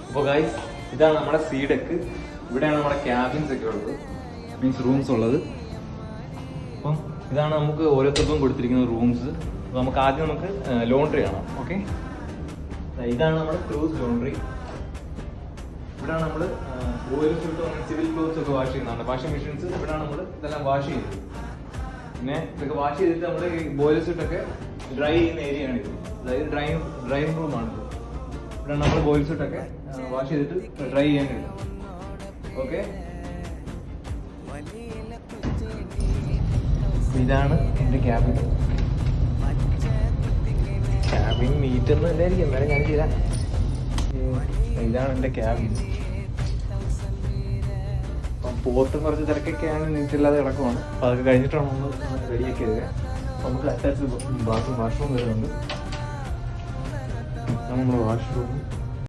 അപ്പോൾ ഗൈസ്, ഇതാണ് നമ്മുടെ സീ ഡെക്ക്. ഇവിടെയാണ് നമ്മുടെ ക്യാബിൻസ് ഒക്കെ ഉള്ളത്, മീൻസ് റൂംസ് ഉള്ളത്. അപ്പം ഇതാണ് നമുക്ക് ഓരോരുത്തർക്കും കൊടുത്തിരിക്കുന്ന റൂംസ്. അപ്പോൾ നമുക്ക് ആദ്യം ലോണ്ട്രി കാണാം. ഓക്കെ, ഇതാണ് നമ്മുടെ ക്രൂസ് ലോണ്ട്രി. ഇവിടെയാണ് നമ്മൾ ഓയിൽ സ്യൂട്ട് അങ്ങനെ സിവിൽ ക്ലോത്ത്സ് ഒക്കെ വാഷ് ചെയ്യുന്നുണ്ട്. വാഷിംഗ് മെഷീൻസ് ഇവിടെയാണ് നമ്മൾ ഇതെല്ലാം വാഷ് ചെയ്യുന്നത്. പിന്നെ ഇതൊക്കെ വാഷ് ചെയ്തിട്ട് നമ്മൾ ഈ ബോയിലർ സ്യൂട്ടൊക്കെ ഡ്രൈ ചെയ്യുന്ന ഏരിയയാണ് ഇത്. അതായത് ഡ്രൈയിങ് റൂമാണിത്. ഇവിടെയാണ് നമ്മൾ ബോയിലർ സ്യൂട്ടൊക്കെ വാഷ് ചെയ്തിട്ട് ഡ്രൈ ചെയ്യാൻ കഴിയും. ഓക്കെ, ഇതാണ് എൻ്റെ ക്യാബിൻ. ക്യാബിൻ മീറ്ററിന് അല്ലായിരിക്കും വരെ ഞാൻ ചെയ്യാം. ഇതാണ് എൻ്റെ ക്യാബിൻ. അപ്പം പോർട്ട് കുറച്ച് തിരക്കൊക്കെയാണ്, നീറ്റില്ലാതെ കിടക്കുവാണ്. അപ്പം അതൊക്കെ കഴിഞ്ഞിട്ടാണ് നമ്മൾ റെഡിയാക്കി തരിക. അപ്പം നമുക്ക് അറ്റാച്ച് വാഷ്റൂം വരുന്നുണ്ട്. നമ്മുടെ വാഷ്റൂം